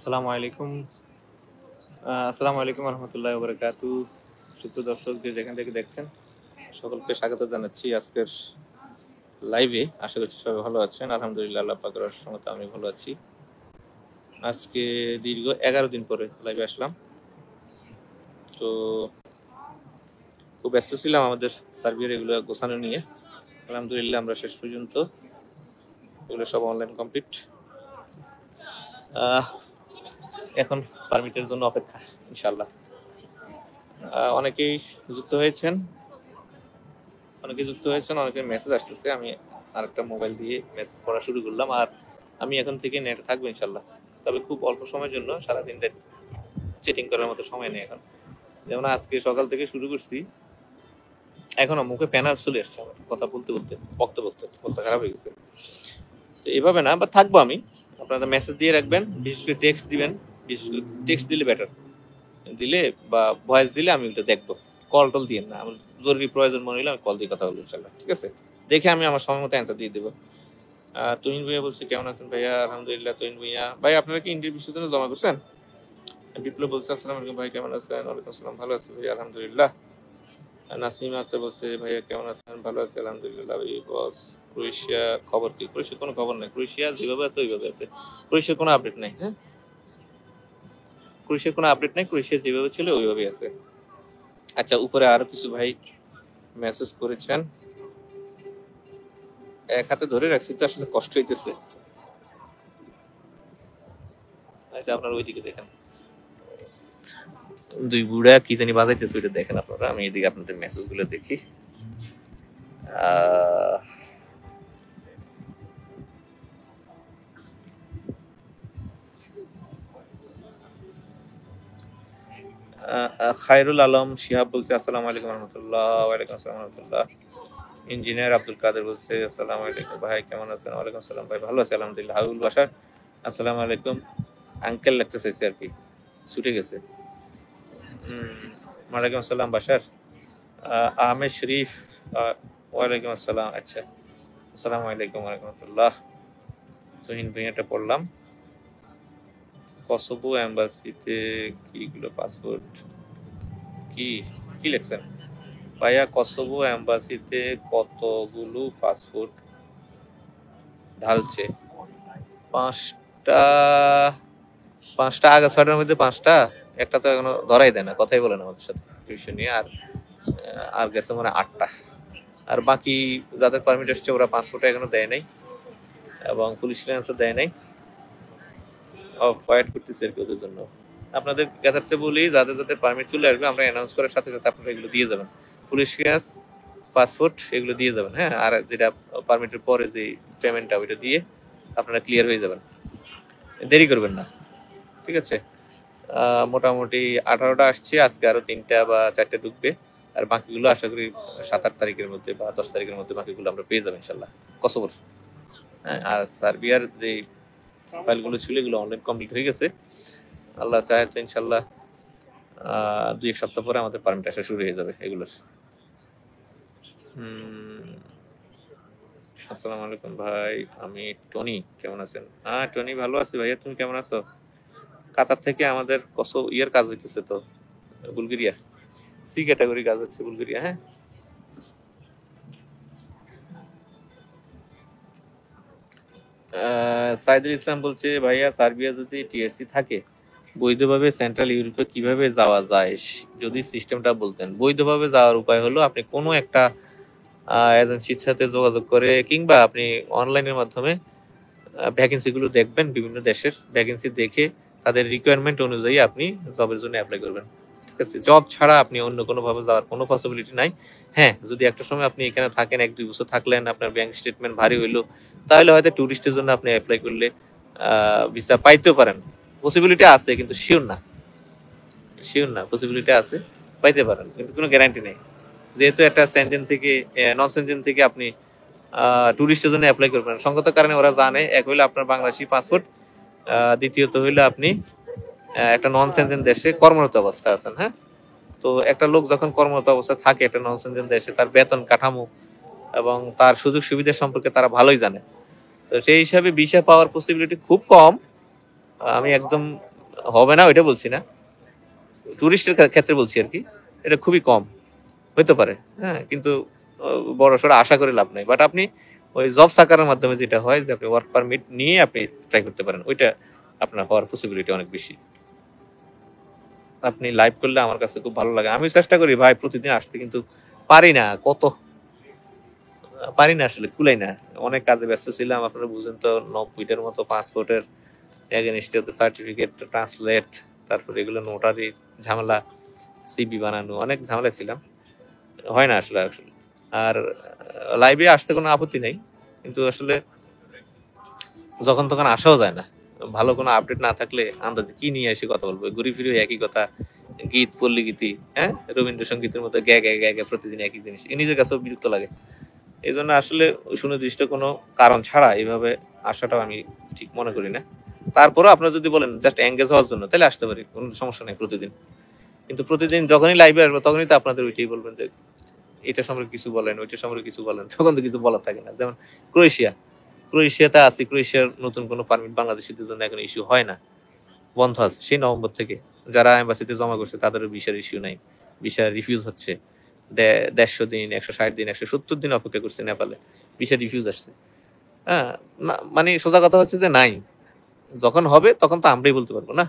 আসসালামু আলাইকুম। আসসালামু আলাইকুম রহমতুল্লাহ বরকাতু। সুপ্রিয় দর্শক, যে যেখান থেকে দেখছেন সকলকে স্বাগত জানাচ্ছি আজকের লাইভে। আশা করছি সবাই ভালো আছেন। আলহামদুলিল্লাহ, আল্লাহ পাকের অশেষ রহমতে আমি ভালো আছি। আজকে দীর্ঘ 11 দিন পরে লাইভে আসলাম। তো খুব ব্যস্ত ছিলাম আমাদের সার্ভিয়ার এগুলো গোছানো নিয়ে। আলহামদুলিল্লাহ আমরা শেষ পর্যন্ত এগুলো সব অনলাইন কমপ্লিট। এখন পারমিটের জন্য অপেক্ষা ইনশাল্লাহ। অনেকেই যুক্ত হয়েছেন, অনেকের মেসেজ আসতেছে। আমি আরেকটা মোবাইল দিয়ে মেসেজ পড়া শুরু করলাম। আর আমি এখন থেকে নেট থাকবো ইনশাল্লাহ, তবে খুব অল্প সময়ের জন্য। সারাদিনটা চেটিং করার মতো সময় নেই এখন। যেমন আজকে সকাল থেকে শুরু করছি, এখনো মুখে প্যানার চলে আসছে আমার কথা বলতে বলতে, বক্তব্য অবস্থা খারাপ হয়ে গেছে। তো এভাবে না, বা থাকবো আমি। আপনারা মেসেজ দিয়ে রাখবেন, বিশেষ করে টেক্সট দিবেন। বিশেষ করে টেক্সট দিলে বেটার, দিলে বা ভয়েস দিলে আমি ওটা দেখবো। কল টল দিয়ে না, আমার জরুরি প্রয়োজন মনে হলে আমি কল দিয়ে কথা বলবো ইনশাল্লাহ, ঠিক আছে? দেখে আমি আমার সময় মতো অ্যান্সার দিয়ে দেবো। তুহিন ভাইয়া বলছে কেমন আছেন ভাইয়া? আলহামদুলিল্লাহ। তুহিন ভাইয়া, ভাই আপনারা কি ইন্টারভিউর জন্য জমা করছেন? বিপ্লব বলছে আসসালামু আলাইকুম ভাই, কেমন আছেন? ওয়ালাইকুম আসসালাম, ভালো আছি ভাইয়া আলহামদুলিল্লাহ। নাসিমা আক্তার বলছে ভাইয়া কেমন আছেন? ভালো আছি আলহামদুলিল্লাহ। ভাই বস, ক্রোয়েশিয়া খবর কি? ক্রোয়েশিয়ার কোনো খবর নাই। ক্রোয়েশিয়া যেভাবে আছে ওইভাবে আছে। ক্রোয়েশিয়ার কোনো আপডেট নাই। হ্যাঁ, ক্রোয়েশিয়ার কোনো আপডেট নাই। ক্রোয়েশিয়া যেভাবে ছিল ওইভাবেই আছে। আচ্ছা, উপরে আরো কিছু ভাই মেসেজ করেছেন। এক হাতে ধরে রাখছি তো, আসলে কষ্ট হইতেছে। আচ্ছা, আপনার ওইদিকে দেখেন, দুই বুড়া কি জানি বাজাইতেছে, ওইটা দেখেন আপনারা। আমি এদিকে আপনাদের মেসেজ গুলো দেখি। খায়রুল আলম শিহাব বলছে আসসালামু আলাইকুম রহমতুল্লাহ। ওয়ালাইকুম আসসালাম রহমতুল্লাহ। ইঞ্জিনিয়ার আব্দুল কাদের বলছে আসসালামু আলাইকুম ভাই, কেমন আছেন? ওয়ালাইকুম আসসালাম ভাই, ভালো আছি আলহামদুলিল্লাহ। হাবিবুল বাশার আসসালামু আলাইকুম। আঙ্কেল লাগতে চাইছে আর কি, ছুটে গেছে। ওয়ালাইকুম আসসালাম বাশার। আহমেদ শরীফ, ওয়ালাইকুম আসসালাম। আচ্ছা, আসসালামু আলাইকুম রহমতুল্লাহ। তুহিন ভুঁইয়াটা পড়লাম। কসোভো এম্বাসিতে কিগুলো পাসপোর্ট কি কি লিখছেন ভাইয়া? কসোভো এম্বাসিতে কতগুলো পাসপোর্ট ঢালছে? 5টা। 5টা আগে 6টার মধ্যে 5টা। একটা তো এখনো ধরাই দেয় না, কথাই বলে না আমাদের সাথে টিউশন নিয়ে। আর গেছে মানে 8টা। আর বাকি যাদের পারমিট আসছে ওরা পাসপোর্ট এখনো দেয় নাই, এবং পুলিশ ক্লিয়ারেন্সও দেয় নাই। ওয়েট করতেছি আর কি ওদের জন্য। আপনাদের গ্যাদারতে বলি, যাদের যাদের পারমিট চলে আসবে আমরা অ্যানাউন্স করার সাথে সাথে আপনারা এগুলো দিয়ে যাবেন। পুলিশ ক্লিয়ারেন্স, পাসপোর্ট এগুলো দিয়ে যাবেন। হ্যাঁ, আর যেটা পারমিটের পরে যে পেমেন্টটা ওইটা দিয়ে আপনারা ক্লিয়ার হয়ে যাবেন, দেরি করবেন না, ঠিক আছে? মোটামুটি 18টা আসছে, আজকে আরো 3টা বা 4টা ঢুকবে। আর বাকিগুলো আশা করি 7-8 তারিখের মধ্যে বা 10 তারিখের মধ্যে বাকিগুলো আমরা পেয়ে যাবো ইনশাল্লাহ, কসোভোর। হ্যাঁ, আর সার্বিয়ার যে ফাইলগুলো ছিল এগুলো অনলাইন কমপ্লিট হয়ে গেছে। আল্লাহ চায় তো ইনশাল্লাহ 2-1 সপ্তাহ পরে আমাদের পারমিট আসা শুরু হয়ে যাবে এগুলোর। আসসালামু আলাইকুম ভাই, আমি টনি, কেমন আছেন? হ্যাঁ টনি, ভালো আছি ভাইয়া, তুমি কেমন আছো? কাতার থেকে আমাদের ইয়ার কাজ হইতেছে তো, বুলগেরিয়া সি ক্যাটাগরি কাজ হচ্ছে বুলগেরিয়া। হ্যাঁ, সাইদুল ইসলাম বলছে ভাইয়া, সার্বিয়া যদি টিএসসি থাকে বৈধভাবে সেন্ট্রাল ইউরোপে কিভাবে যাওয়া যায়, যদি সিস্টেমটা বলতেন। বৈধভাবে যাওয়ার উপায় হলো আপনি কোনো একটা এজেন্সির সাথে যোগাযোগ করে, কিংবা আপনি অনলাইনের মাধ্যমে ভ্যাকেন্সি গুলো দেখবেন, বিভিন্ন দেশের ভ্যাকেন্সি দেখে তাদের রিকোয়ারমেন্ট অনুযায়ী আপনি জবের জন্য অ্যাপ্লাই করবেন, ঠিক আছে? জব ছাড়া আপনি অন্য কোনো ভাবে যাওয়ার কোনো পসিবিলিটি নাই। হ্যাঁ, যদি একটা সময় আপনি এখানে থাকেন, 1-2 বছর থাকলেন, আপনার ব্যাংক স্টেটমেন্ট ভারী হইলো, তাহলে হয়তো ট্যুরিস্টের জন্য আপনি অ্যাপ্লাই করলে ভিসা পাইতেও পারেন। পসিবিলিটি আছে, কিন্তু শিওর না, পসিবিলিটি আছে, পাইতে পারেন, কিন্তু কোনো গ্যারান্টি নেই। যেহেতু একটা সেনজেন থেকে, নন সেনজেন থেকে আপনি ট্যুরিস্টের জন্য অ্যাপ্লাই করবেন, সঙ্গত কারণে ওরা জানে, এক হইলে আপনার বাংলাদেশি পাসপোর্ট, দ্বিতীয়ত হইলে আপনি একটা নন সেনজেন দেশে কর্মরত অবস্থা আছেন। হ্যাঁ, তো একটা লোক যখন কর্মরত অবস্থায় থাকে একটা নন সেনজেন দেশে, তার বেতন কাঠামো এবং তার সুযোগ সুবিধা সম্পর্কে তারা ভালোই জানে। তো সেই হিসাবে ভিসা পাওয়ার পসিবিলিটি খুব কম। আমি একদম হবে না ওইটা বলছি না, টুরিস্টের ক্ষেত্রে বলছি আর কি, এটা খুবই কম হতে পারে। হ্যাঁ, কিন্তু বড় সড়ো আশা করে লাভ নাই। বাট আপনি ওই জব সাকারের মাধ্যমে যেটা হয় যে আপনি ওয়ার্ক পারমিট নিয়ে আপনি ট্রাই করতে পারেন, ওইটা আপনার হওয়ার পসিবিলিটি অনেক বেশি। আপনি লাইভ করলে আমার কাছে খুব ভালো লাগে। আমি চেষ্টা করি ভাই প্রতিদিন আসতে, কিন্তু পারি না, পারি না আসলে, কুলাই না। অনেক কাজে ব্যস্ত ছিলাম, আপনারা বুঝেন তো, 90টার মতো পাসপোর্টের এগেনস্টে সার্টিফিকেট ট্রান্সলেট, তারপরে এগুলো নোটারি ঝামেলা, সিবি বানানো, অনেক ঝামেলা ছিলাম, হয় না আসলে। আর লাইভে আসতে কোনো আপত্তি নেই, কিন্তু আসলে যখন তখন আসাও যায় না, ভালো কোনো আপডেট না থাকলে আন্দাজে কি নিয়ে এসে কথা বলবো, ঘুরি ফিরে একই কথা, গীত পল্লী গীতি, হ্যাঁ, রবীন্দ্রসঙ্গীতের মতো গ্যা গ্যা গ্যা গ্যা প্রতিদিন একই জিনিস, নিজের কাছেও বিরক্ত লাগে। এই জন্য আসলে সুনির্দিষ্ট কোনো কারণ ছাড়া এইভাবে আসাটাও আমি ঠিক মনে করি না। তারপরেও আপনারা যদি বলেন জাস্ট এঙ্গেজ হওয়ার জন্য, তাহলে আসতে পারি, কোনো সমস্যা নেই প্রতিদিন। কিন্তু প্রতিদিন যখনই লাইভে আসবো তখনই তো আপনাদের ওইটাই বলবেন যে এটা সম্পর্কে কিছু বলেন, ওইটা সম্পর্কে কিছু বলেন, তখন তো কিছু বলার থাকে না। যেমন ক্রোয়েশিয়াতে আছি, ক্রোয়েশিয়ার নতুন কোনো পারমিট বাংলাদেশিদের জন্য এখন ইস্যু হয় না, বন্ধ আছে সেই নভেম্বর থেকে। যারা এম্বাসিতে জমা করছে তাদের ভিসার ইস্যু নাই, ভিসা রিফিউজ হচ্ছে। 150 দিন, 160 দিন, 170 দিন অপেক্ষা করছে নেপালে, ভিসা রিফিউজ আসছে। হ্যাঁ, মানে সোজা কথা হচ্ছে যে নাই, যখন হবে তখন তো আমরাই বলতে পারবো না।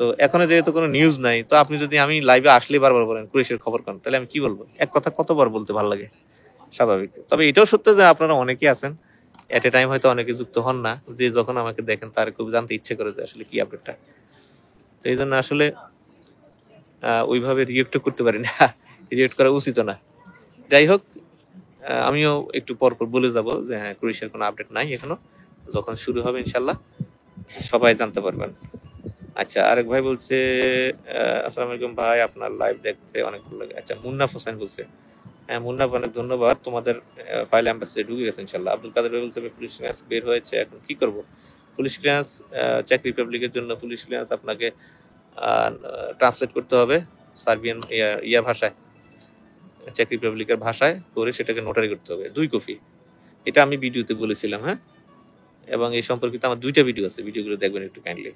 তো এখনো যেহেতু কোনো নিউজ নাই, তো আপনি যদি আমি লাইভে আসলে বারবার বলেন ক্রোয়েশিয়ার খবর কোন, তাহলে আমি কি বলবো? এক কথা কতবার বলতে ভালো লাগে, স্বাভাবিক। তবে এটাও সত্য যে আপনারা অনেকেই আছেন এট এ টাইম হয়তো অনেকে যুক্ত হন না, যে যখন আমাকে দেখেন তার খুব জানতে ইচ্ছে করে যে আসলে কি আপডেটটা। তো এই জন্য আসলে ওইভাবে রিয়েক্ট করতে পারি না, রিয়েক্ট করা উচিত না। যাই হোক, আমিও একটু পর পর বলে যাব যে হ্যাঁ, ক্রোয়েশিয়ার কোনো আপডেট নাই এখনো, যখন শুরু হবে ইনশাল্লাহ সবাই জানতে পারবেন। আচ্ছা, আরেক ভাই বলছে আসসালামু আলাইকুম ভাই, আপনার লাইভ দেখতে অনেক ভালো লাগে। আচ্ছা, মুন্নাফ হোসেন বলছে, হ্যাঁ মুন্নাফ, অনেক ধন্যবাদ, তোমাদের ফাইল অ্যাম্বাসিডে ঢুকে গেছে ইনশাল্লাহ। আব্দুল কাদের ভাই বলছে পুলিশ ক্লিয়ারেন্স বের হয়েছে, এখন কি করব? পুলিশ ক্লিয়ারেন্স, চেক রিপাবলিকের জন্য পুলিশ ক্লিয়ারেন্স আপনাকে ট্রান্সলেট করতে হবে সার্বিয়ান ইয়ার ভাষায়, চেক রিপাবলিকের ভাষায় করে সেটাকে নোটারি করতে হবে 2 কপি। এটা আমি ভিডিওতে বলেছিলাম, হ্যাঁ, এবং এই সম্পর্কিত আমার 2টা ভিডিও আছে, ভিডিওগুলো দেখবেন একটু কাইন্ডলি।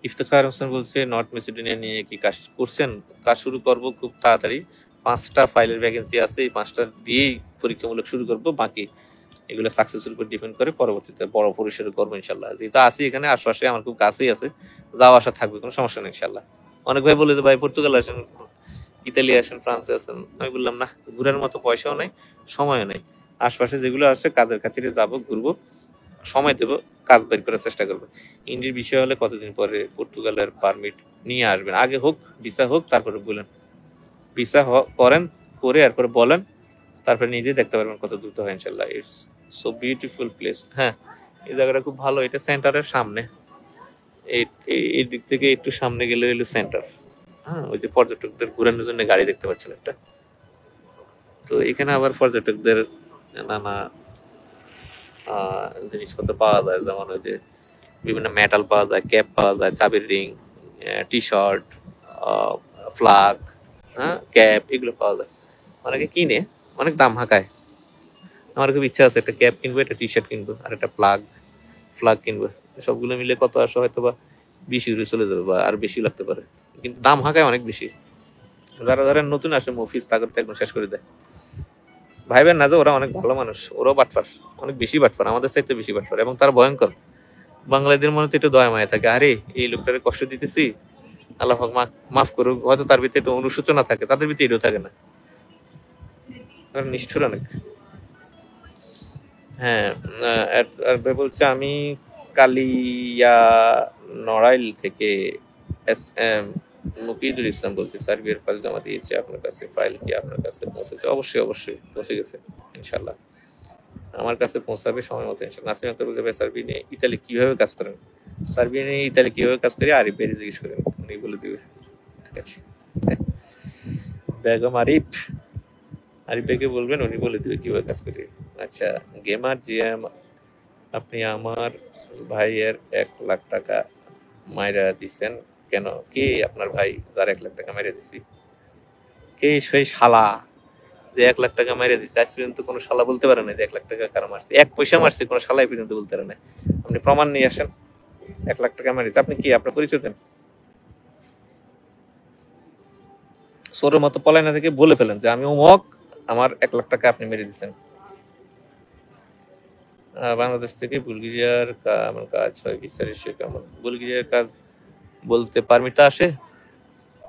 ইফতেখার হোসেন বলছে নর্থ মেসিডোনিয়া নিয়ে কি কাজ করছেন? কাজ শুরু করব খুব তাড়াতাড়ি, 5টা ফাইলের ভ্যাকেন্সি আছে, এই 5টা দিয়েই পরীক্ষামূলক শুরু করব, বাকি এগুলো সাকসেসের উপর ডিপেন্ড করে, পরবর্তীতে বড় পরিসরে করবো ইনশাল্লাহ। যেহেতু আছি এখানে আশপাশে, আমার খুব কাছেই আছে, যাওয়া আসা থাকবে, কোনো সমস্যা নেই ইনশাল্লাহ। অনেক ভাই বলে যে ভাই পর্তুগাল আসেন, ইতালি আসেন, ফ্রান্সে আসেন, আমি বললাম না, ঘুরার মতো পয়সাও নাই, সময়ও নাই। আশপাশে যেগুলো আছে কাজের খাতিরে যাবো, ঘুরবো, সময় দেবো, কাজ বের করার চেষ্টা করবো। ইন্ডির বিষয় হলে কতদিন পরে পর্তুগালের পারমিট নিয়ে আসবেন? আগে হোক, ভিসা হোক, তারপরে বলেন। ভিসা করেন, করে এরপরে বলেন, তারপরে নিজে দেখতে পারবেন কত দ্রুত হয় ইনশাল্লাহ। It's so beautiful place. হ্যাঁ, এই জায়গাটা খুব ভালো, এটা সেন্টারের সামনে, এই দিক থেকে একটু সামনে গেলে হলো সেন্টার। হ্যাঁ, ওই যে পর্যটকদের ঘুরানোর জন্য গাড়ি দেখতে পাচ্ছেন একটা, তো এখানে আবার পর্যটকদের নানা জিনিসপত্র পাওয়া যায়, যেমন ওই যে বিভিন্ন মেটাল পাওয়া যায়, ক্যাপ পাওয়া যায়, চাবির রিং, টি শার্ট, ফ্লাগ, হ্যাঁ, ক্যাপ, এগুলো পাওয়া যায়। অনেকে কিনে, অনেক দাম হাঁকায়। আমার খুব ইচ্ছা আছে একটা ক্যাপ কিনবো, একটা টি শার্ট কিনবো, আর একটা ফ্লাগ কিনবো। সবগুলো মিলে কত আসে হয়তো বা 20 ইউরো চলে যাবে, বা আর বেশি লাগতে পারে, কিন্তু দাম হাঁকায় অনেক বেশি। যারা ধরেন নতুন আসে মফিস, তাদের তো একদম শেষ করে দেয়। ভাইবেন না যে ওরা অনেক ভালো মানুষ, ওরাও বাটপার, অনেক বেশি বাটপার, আমাদের চাইতে বেশি বাটপার, এবং তারা ভয়ঙ্কর। বাঙালিদের মনে তো একটু দয়া মায়া থাকে, আরে এই লোকটারে কষ্ট দিতেছি, আল্লাহ মাফ করুক, হয়তো তার ভিতরে একটু অনুশোচনা থাকে, তাদের ভিতরে এটাও থাকে না, নিষ্ঠুর অনেক। হ্যাঁ, বলছে আমি কালিয়া নড়াইল থেকে এস এম মুকিদুল ইসলাম বলছি, সার্বিয়ার ফাইল জমা দিয়েছে আপনার কাছে, ফাইল কি আপনার কাছে পৌঁছেছে? অবশ্যই অবশ্যই পৌঁছে গেছে ইনশাল্লাহ, আমার কাছে পৌঁছাবে সময় মতো ইনশাল্লাহ। নাসিম আক্তার বলতে ভাই সার্বিয়া নিয়ে ইতালি কিভাবে কাজ করেন? সার্বিয়া নিয়ে ইতালি কিভাবে কাজ করি আরিফ ভাই জিজ্ঞেস করেন, উনি বলে দিবে। ঠিক আছে, বেগম আরিফ ভাইকে বলবেন, উনি বলে দিবে কিভাবে কাজ করি। আচ্ছা, গেমার জিএম, আপনি আমার ভাইয়ের 1 লাখ টাকা মাইরা দিচ্ছেন কেন? কে আপনার ভাই যার 1 লাখ টাকা মাইরা দিছি? কে সেই শালা যে 1 লাখ টাকা মাইরা দিচ্ছে? আজ পর্যন্ত কোনো শালা বলতে পারে না যে 1 লাখ টাকা কারো মারছে, 1 পয়সা মারছে কোনো শালাই পর্যন্ত বলতে পারে না। আপনি প্রমাণ নিয়ে আসেন, 1 লাখ টাকা মেরেছে। আপনি কি আপনার পরিচয় দেন? সোরের মতো পলায় না থেকে বলে ফেলেন যে আমি অমুক, আমার 1 লাখ টাকা আপনি মেরে দিচ্ছেন। বাংলাদেশ থেকে বুলগেরিয়ার কেমন কাজ হয়, ভিসার ইস্যু কেমন? বুলগেরিয়ার কাজ বলতে পারমিটটা আসে,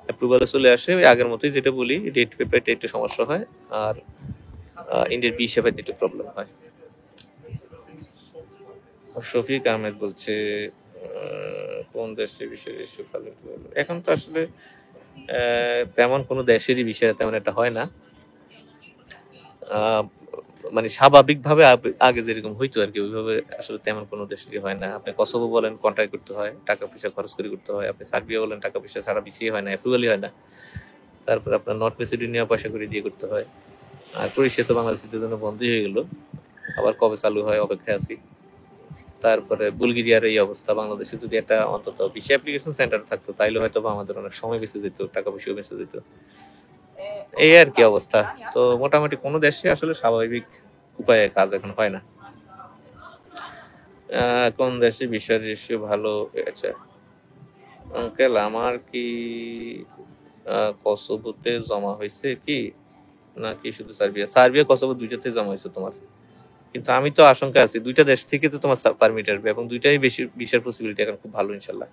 অ্যাপ্রুভালে চলে আসে, ওই আগের মতোই যেটা বলি, রেট পেপারটা একটু সমস্যা হয়, আর ইন্ডিয়ার ভিসা পেতে একটু প্রবলেম হয়। শফিক আহমেদ বলছে কোন দেশের বিষয়ে ইস্যু ভালো? এখন তো আসলে তেমন কোনো দেশেরই বিষয় তেমন একটা হয় না, মানে স্বাভাবিকভাবে আগে যেরকম হইতো আর কি, ওইভাবে আসলে তেমন কোনো দেশেরই হয় না। আপনি কসোভো বলেন কন্ট্রাক্ট করতে হয়, টাকা পয়সা খরচ করে করতে হয়। আপনি সার্বিয়া বলেন টাকা পয়সা ছাড়া বেশি হয় না, অ্যাপ্রুভালই হয় না। তারপর আপনার নর্থ মেসিডোনিয়া পয়সা করে দিয়ে করতে হয়। আর ক্রোয়েশিয়া তো বাংলাদেশের জন্য বন্ধই হয়ে গেল, আবার কবে চালু হয় অপেক্ষায় আছি। তারপরে বুলগেরিয়ার এই অবস্থা। বাংলাদেশে যদি একটা অন্তত ভিসা অ্যাপ্লিকেশন সেন্টার থাকতো তাইলে হয়তো আমাদের অনেক সময় বেঁচে যেত, টাকা পয়সাও বেঁচে যেত। এই আর কি অবস্থা। তো মোটামুটি কোনো দেশে আসলে স্বাভাবিক উপায়ে কাজ এখন হয় না। কোন দেশে ভিসার রেশিও ভালো? আচ্ছা আঙ্কেল, আমার কি কসোভোতে জমা হয়েছে কি, নাকি শুধু সার্বিয়া? সার্বিয়া কসোভো দুইটাতে জমা হয়েছে তোমার, কিন্তু আমি তো আশঙ্কা আছি দুইটা দেশ থেকে তো তোমার পারমিট আসবে, এবং দুইটাই বেশি ভিসার পসিবিলিটি এখন খুব ভালো ইনশাল্লাহ।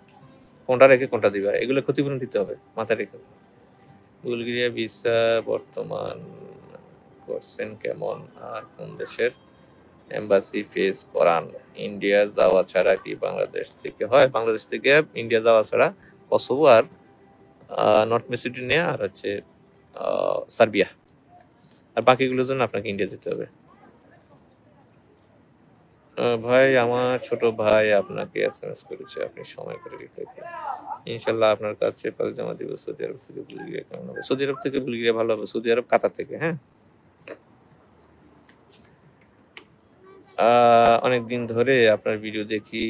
কোনটা রেখে কোনটা দিবা, এগুলো ক্ষতিপূরণ দিতে হবে মাথায় রেখে। বুলগেরিয়া ভিসা বর্তমান করছেন কেমন, আর কোন দেশের এম্বাসি ফেস করান? ইন্ডিয়া যাওয়া ছাড়া কি বাংলাদেশ থেকে হয়? বাংলাদেশ থেকে ইন্ডিয়া যাওয়া ছাড়া কসোভো আর নর্থ মেসিডোনিয়া আর হচ্ছে সার্বিয়া, আর বাকিগুলোর জন্য আপনাকে ইন্ডিয়া যেতে হবে। ভাই, আমার ছোট ভাই আপনাকে এসএমএস করেছে, আপনি সময় করে রিপ্লাই করুন। ইনশাল্লাহ আপনার কাছে ফাইল জমা দিব। সৌদি আরব থেকে বুলগেরিয়া কেমন হবে? সৌদি আরব থেকে বুলগেরিয়া ভালো হবে। সৌদি আরব কাতার থেকে। হ্যাঁ, অনেকদিন ধরে আপনার ভিডিও দেখি,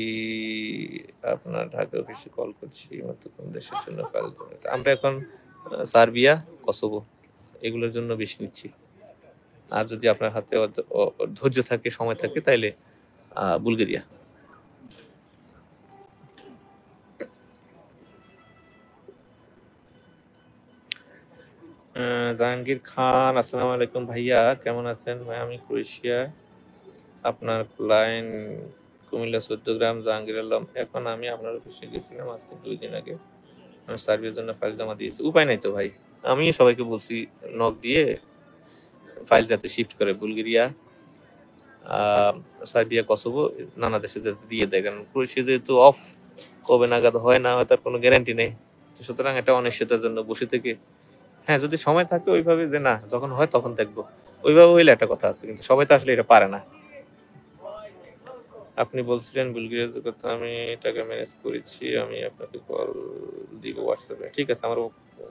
আপনার ঢাকা অফিসে কল করছি, মাত্র কোন দেশের জন্য ফাইল জমা? আমরা এখন সার্বিয়া, কসোভো এগুলোর জন্য বেশি নিচ্ছি। আর যদি আপনার হাতে ধৈর্য থাকে, সময় থাকে, তাইলে বুলগেরিয়া। জাহাঙ্গীর খান, আসসালামু আলাইকুম ভাইয়া, কেমন আছেন? ভাই আমি ক্রোয়েশিয়া, আপনার ক্লায়েন্ট কুমিল্লা 14 গ্রাম, জাহাঙ্গীর আলম। এখন আমি আপনার অফিসে গেছিলাম আজকে 2 দিন আগে, আমি সার্ভিসের জন্য ফাইল জমা দিয়েছি। উপায় নাই তো ভাই, আমি সবাইকে বলছি নক দিয়ে ফাইল যাতে শিফট করে বুলগেরিয়া, সার্বিয়া, কসোভো নানা দেশে যাতে দিয়ে দেয়, কারণ ক্রোয়েশিয়া যেহেতু অফ, কবে নাগাদ হয় না হয় তার কোনো গ্যারান্টি নেই। সুতরাং এটা অনিশ্চয়তার জন্য বসে থেকে, হ্যাঁ যদি সময় থাকে ওইভাবে যে না যখন হয় তখন দেখবো, ওইভাবে হইলে একটা কথা আছে, কিন্তু সবাই তো আসলে এটা পারে না। আপনি বলছিলেন বুলগেরিয়ার কথা, আমি টাকা ম্যানেজ করেছি, আমি আপনাকে কল দিব হোয়াটসঅ্যাপে। ঠিক আছে, আমার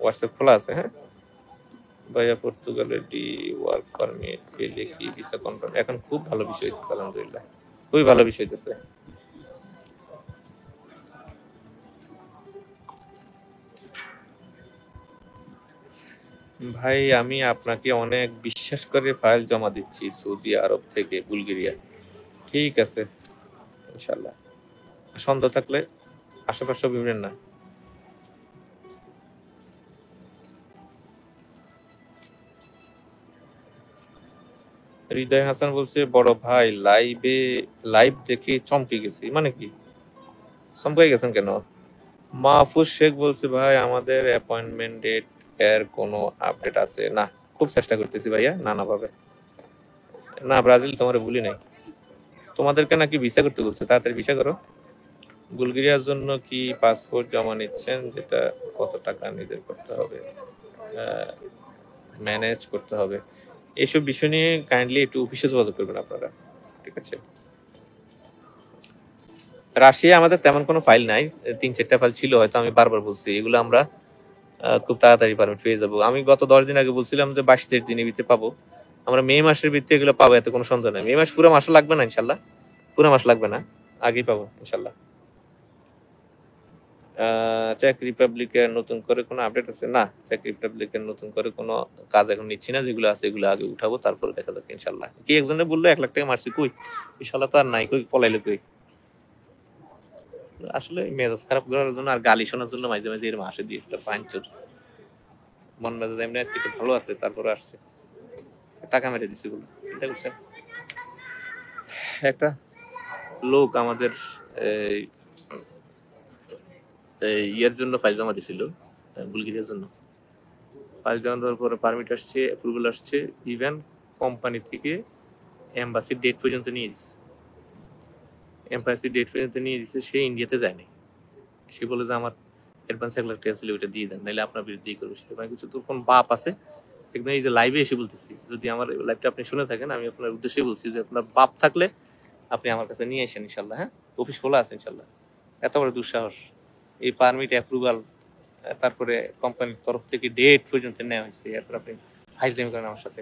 হোয়াটসঅ্যাপ খোলা আছে। হ্যাঁ ভাইয়া, পর্তুগালের ডি ওয়ার্ক পারমিট পেলে কি ভিসা কনফার্ম? এখন খুব ভালো বিষয় হইতেছে, আলহামদুলিল্লাহ খুবই ভালো বিষয় হইতেছে। ভাই আমি আপনাকে অনেক বিশ্বাস করে ফাইল জমা দিচ্ছি সৌদি আরব থেকে বুলগেরিয়া। ঠিক আছে ইনশাল্লাহ, সন্দেহ থাকলে আশেপাশে বিবরেন না। হৃদয় হাসান বলছে, বড় ভাই লাইভ দেখে চমকে গেছি। মানে কি চমকে গেছেন কেন? মাহফুজ শেখ বলছে, ভাই আমাদের অ্যাপয়েন্টমেন্ট ডেট এর কোনো আপডেট আছে? না, খুব চেষ্টা করতেছি ভাইয়া নানা ভাবে। না, ব্রাজিল তোমার ভুলি নাই, তোমাদেরকে নাকি ভিসা করতে বলছে, তাড়াতাড়ি ভিসা করো। বুলগেরিয়ার জন্য কি পাসপোর্ট জমা নিচ্ছেন, যেটা কত টাকা নিজের করতে হবে, ম্যানেজ করতে হবে? এইসব বিষয় নিয়ে কাইন্ডলি একটু অফিসে যোগাযোগ করবেন আপনারা, ঠিক আছে? রাশিয়া আমাদের তেমন কোনো ফাইল নাই, 3-4টা ফাইল ছিল হয়তো, আমি বারবার বলছি এগুলো আমরা খুব তাড়াতাড়ি পারমিট পেয়ে যাবো। আমি গত 10 দিন আগে বলছিলাম যে 22-23 দিনের ভিতরে পাবো, আমরা মে মাসের ভিতরে এগুলো পাবো, এত কোনো সন্দেহ নাই। মে মাস পুরো মাস লাগবে না ইনশাল্লাহ, পুরো মাস লাগবে না, আগেই পাবো ইনশাল্লাহ। চেক রিপাবলিকের নতুন করে কোনো আপডেট আছে? না, চেক রিপাবলিকের নতুন করে কোনো কাজ এখন নিচ্ছি না, যেগুলো আছে এগুলো আগে উঠাবো, তারপরে দেখা যাবে ইনশাল্লাহ। কি একজনে বললো 1 লাখ টাকা মারছি, কই ইনশাল্লাহ তো আর নাই, কই পলাইলো কই। আসলে মেজাজ খারাপ করার জন্য আর গালি শোনার জন্য মাঝে মাঝে এরকম আসে দিয়ে একটা পাঁচচোদ মন মেজাজ এমনি আজকে একটু ভালো আছে তারপরে আসছে টাকা মেরে দিচ্ছে বলে চিন্তা করছেন একটা লোক আমাদের এই ইয়ের জন্য ফাইল জমা দিছিল বুলগেরিয়ার জন্য ফাইল জমা দেওয়ার পরে পারমিট আসছে অ্যাপ্রুভাল আসছে ইভেন কোম্পানি থেকে এম্বাসির ডেট পর্যন্ত নিয়ে দিচ্ছে এম্বাসির ডেট পর্যন্ত নিয়ে দিচ্ছে সে ইন্ডিয়াতে যায়নি সে বলে যে আমার অ্যাডভান্স 1,00,000 টাকা ছিল ওইটা দিয়ে দেন নাহলে আপনার বিরুদ্ধেই করবে সেটা মানে কিছু তোর কোন বাপ আছে একদম এই যে লাইভে এসে বলতেছি যদি আমার লাইভটা আপনি শুনে থাকেন আমি আপনার উদ্দেশ্যে বলছি যে আপনার বাপ থাকলে আপনি আমার কাছে নিয়ে আসেন ইনশাল্লাহ হ্যাঁ অফিস খোলা আছে ইনশাল্লাহ এত বড় দুঃসাহস এই পারমিট অ্যাপ্রুভাল তারপরে কোম্পানির তরফ থেকে ডেট পর্যন্ত নেওয়া হয়েছে এরপর আপনি ফাইজলামি করেন আমার সাথে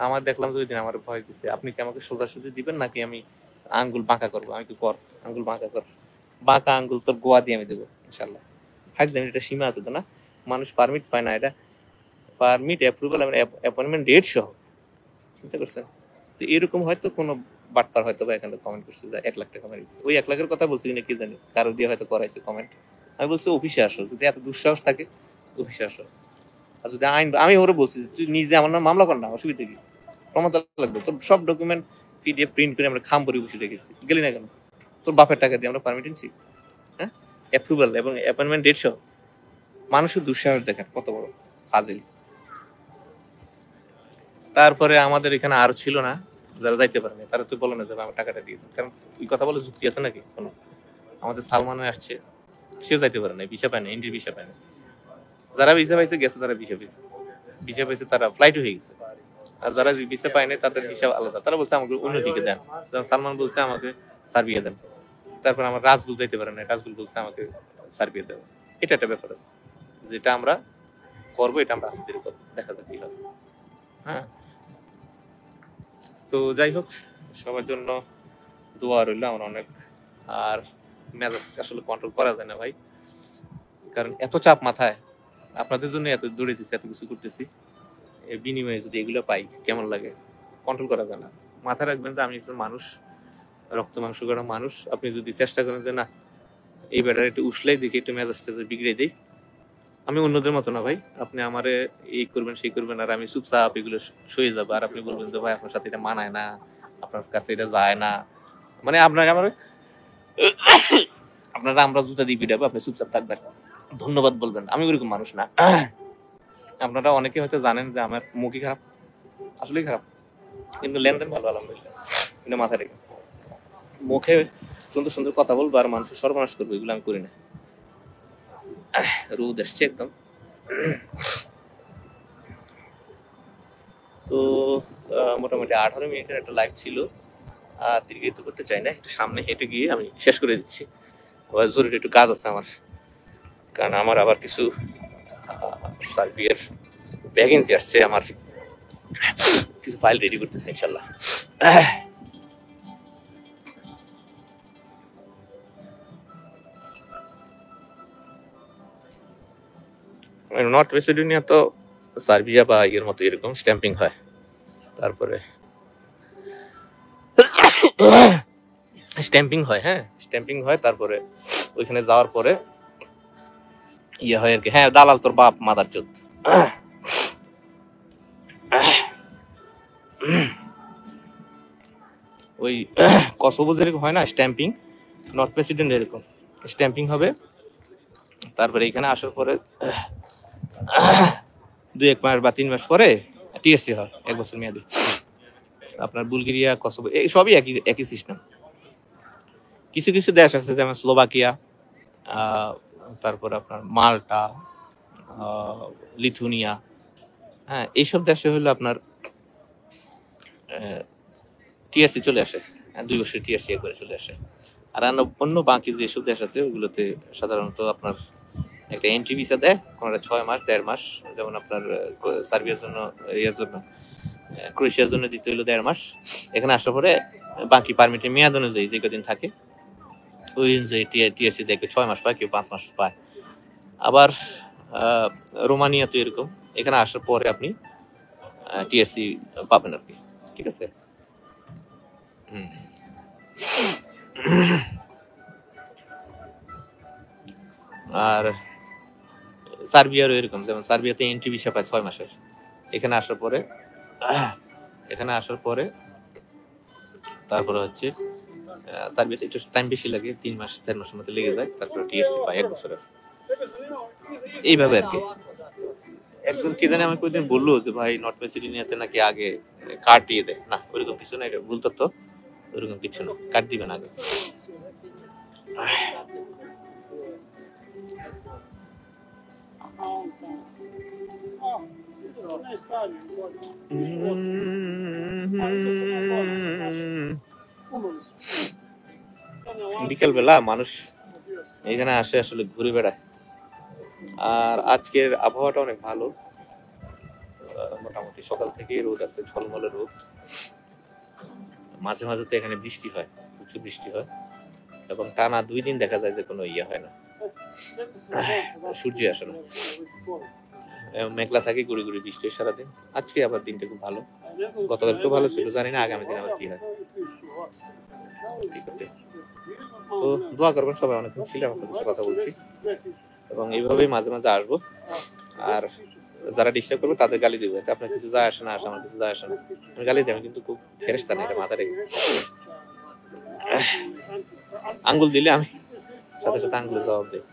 আমার দেখলাম যে ওই দিন আমার ভয় দিচ্ছে আপনি কি আমাকে সোজাসুজি দিবেন নাকি আমি আঙ্গুল বাঁকা করবো আমি কি কর আঙ্গুল বাঁকা কর বাঁকা আঙ্গুল তোর গোয়া দিয়ে আমি দেবো ইনশাল্লাহ ফাইজলামি এটা সীমা আছে তো না মানুষ পারমিট পায় না এটা পারমিট অ্যাপ্রুভাল অ্যাপয়েন্টমেন্ট ডেট সহ চিন্তা করছেন তো এরকম হয়তো কোনো বাটপার হয়তো বা এখানে কমেন্ট করছে যে 1,00,000 টাকা মেরে দিচ্ছে ওই 1,00,000-এর কথা বলছি কিনা কি জানি কারো দিয়ে হয়তো করাইছে কমেন্ট আমি বলছি অফিসে আসো যদি এত দুঃসাহস থাকে অফিসে আসো আর যদি আইন আমি ওরে বলছি তুই নিজে আমার নাম মামলা কর না অসুবিধা কি প্রমাণ লাগবে তোর সব ডকুমেন্ট পিডিএফ প্রিন্ট করে আমরা খামপুরে বসে রেখেছি গেলি না কেন তোর বাপের টাকা দিয়ে আমরা পারমিট নিচ্ছি হ্যাঁ অ্যাপ্রুভাল এবং অ্যাপয়েন্টমেন্ট ডেট সহ মানুষের দুঃসাহস দেখেন কত বড় ফাজিল তারপরে আমাদের এখানে আরো ছিল না যারা যাইতে পারে না তারা তো বলে না যে আমার টাকাটা দিয়ে দেন কারণ ওই কথা বলে যুক্তি আছে নাকি কোনো আমাদের সালমান আসছে সেও যাইতে পারে না ভিসা পায় না ইন্ডির ভিসা পায় না যারা ভিসা পাইছে গেছে তারা ভিসা পাইছে তারা ফ্লাইট হয়ে গেছে আর যারা ভিসা পায় না তাদের ভিসা আলাদা তারা বলছে আমাকে অন্যদিকে দেন যেমন সালমান বলছে আমাকে সার্বিয়া দেন তারপর আমার রাজগুল যাইতে পারে না রাজগুল বলছে আমাকে সার্বিয়া দেন এটা একটা ব্যাপার আছে যেটা আমরা করবো এটা আমরা আস্তে ধীরে করবো দেখা যাক কি হবে হ্যাঁ তো যাই হোক সবার জন্য দোয়া রইল আমার অনেক আর মেজাজ আসলে কন্ট্রোল করা যায় না ভাই কারণ এত চাপ মাথায় আপনাদের জন্য এত দৌড়েতেছি এত কিছু করতেছি এর বিনিময়ে যদি এগুলো পাই কেমন লাগে কন্ট্রোল করা যায় না মাথায় রাখবেন যে আমি একজন মানুষ রক্ত মাংস করা মানুষ আপনি যদি চেষ্টা করেন যে না এই ব্যাটার একটু উঠলেই দেখি একটু মেজাজটা বিগড়ে দিই আমি অন্যদের মতো না ভাই আপনি আমারে এই করবেন সেই করবেন আর আমি চুপচাপ এগুলো সয়ে যাবো আর আপনি বলবেন যে ভাই আপনার সাথে এটা মানায় না আপনার কাছে এটা যায় না মানে আপনাকে আমার আপনারা আমরা জুতা দিয়ে পিটাবো আপনি চুপচাপ থাকবেন ধন্যবাদ বলবেন আমি ওরকম মানুষ না আপনারা অনেকে হয়তো জানেন যে আমার মুখই খারাপ আসলেই খারাপ কিন্তু লেনদেন ভালো আলহামদুলিল্লাহ কিন্তু মাথায় রেখে মুখে সুন্দর সুন্দর কথা বলবো আর মানুষের সর্বনাশ করবো এগুলো আমি করি না রোদ আসছে একদম তো মোটামুটি 18 মিনিটের একটা লাইভ ছিল আর দীর্ঘায়িত করতে চাই না একটু সামনে হেঁটে গিয়ে আমি শেষ করে দিচ্ছি আবার জরুরি একটু কাজ আছে আমার কারণ আমার আবার কিছু সার্বিয়ার ভ্যাকেন্সি আসছে আমার কিছু ফাইল রেডি করতেছি ইনশাল্লাহ নর্থ মেসিডোনিয়া তো সার্বিয়া বা এর মতো এরকম স্ট্যাম্পিং হয় তারপরে স্ট্যাম্পিং হয় হ্যাঁ স্ট্যাম্পিং হয় তারপরে ওইখানে যাওয়ার পরে ইয়ে হয় আর কি হ্যাঁ দালাল তোর বাপ মাদার চোদ ওই কসোভো যেরকম হয় না স্ট্যাম্পিং নর্থ প্রেসিডেন্ট এরকম স্ট্যাম্পিং হবে তারপরে এখানে আসার পরে 2-1 মাস বা 3 মাস পরে টিএসসি হয় 1 বছর মেয়াদি আপনার বুলগেরিয়া কসোভো এই সবই একই সিস্টেম কিছু কিছু দেশ আছে যেমন স্লোভাকিয়া তারপর আপনার মাল্টা লিথুনিয়া হ্যাঁ এইসব দেশে হলো আপনার টিআরসি চলে আসে 2 বছর টিআরসি করে চলে আসে আর অন্য বাকি যেসব দেশ আছে ওগুলোতে সাধারণত আপনার একটা এন্ট্রি ভিসা দেয় কোনটা 6 মাস 1.5 মাস যেমন আপনার সার্বিয়ার জন্য এর জন্য ক্রোয়েশিয়ার জন্য দিতে হলো 1.5 মাস এখানে আসার পরে বাকি পারমিটের মেয়াদ অনুযায়ী যে কদিন থাকে ওই অনুযায়ী টিআরসি দেখে 6 মাস পায় কেউ 5 মাস পায় আবার রোমানিয়া তো এরকম এখানে আসার পরে আপনি টিআরসি পাবেন আর কি ঠিক আছে আর সার্বিয়ারও এরকম, যেমন সার্বিয়াতে এন্ট্রি ভিসা পায় 6 মাসের। এখানে আসার পরে তারপরে হচ্ছে সার্বিয়াতে একটু টাইম বেশি লাগে, 3 মাস 4 মাসের মতো লেগে যায়, তারপরে টিএসসি পায় 1 বছরের। এইভাবে আর কি। একজন কি জানি আমাকে ওইদিন বললো যে ভাই নর্থ মেসিডোনিয়াতে নাকি আগে কার্ড দিয়ে দেয়। না, ওইরকম কিছু না, এটা ভুল তথ্য। ওইরকম কিছু না, কার্ড দিবেন আগে। বিকেলবেলা মানুষ এখানে আসে আসলে ঘুরে বেড়ায়। আর আজকের আবহাওয়াটা অনেক ভালো, মোটামুটি সকাল থেকে রোদ আছে, ঝলমলে রোদ। মাঝে মাঝে তো এখানে বৃষ্টি হয়, প্রচুর বৃষ্টি হয়, এবং টানা 2 দিন দেখা যায় যে কোনো ইয়ে হয় না, সূর্য আসে না, মেঘলা থাকে, গুড়ি গুড়ি বৃষ্টি হয় সারাদিন। আজকে আবার দিনটা খুব ভালো, গতকালকেও ভালো ছিল, জানি না আগামী দিন আবার কি হয়। ঠিক আছে, তো দোয়া করবেন সবাই। অনেকক্ষণ ছিলাম আপনাদের সাথে কথা বলছি, এবং এইভাবেই মাঝে মাঝে আসবো। আর যারা ডিস্টার্ব করবে তাদের গালি দিব, আপনার কিছু যায় আসে না, আমার কিছু যায় আসে না, আমি গালি দিই। আমি কিন্তু খুব ফেরেশতা না, এটা মাথা রেখে। আঙ্গুল দিলে আমি সাথে সাথে আঙ্গুলে জবাব দিই।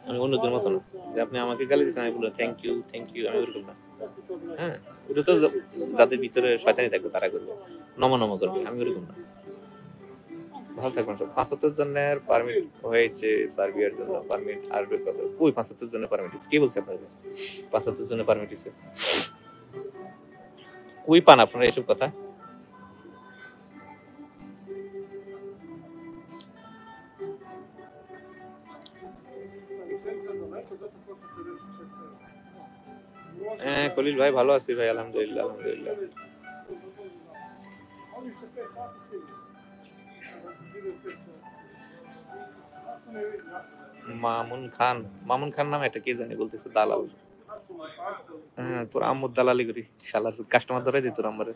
আমি অন্যদের মতো না যে আপনি আমাকে গালি দিচ্ছেন আমি বলবো থ্যাংক ইউ, আমি ওরকম না। হ্যাঁ, ওটা তো যাদের ভিতরে শয়তানি থাকবে তারা করবে, নম করবে, আমি ওরকম না। ভালো থাকবেন সব। 75 জনের পারমিট হয়েছে, সার্বিয়ার জন্য পারমিট আসবে কত? কই 75 জনের পারমিট হয়েছে? কে বলছে আপনাকে 75 জনের পারমিট হয়েছে? কই পান আপনারা এসব কথা? হ্যাঁ খলিল ভাই, ভালো আছি ভাই, আলহামদুলিল্লাহ আলহামদুলিল্লাহ। মামুন খান নামে একটা কে জানি বলতেছে দালাল। হ্যাঁ, তোর আম্মুর দালালি করি, শালার কাস্টমার ধরে দিই তোর আম্মারে।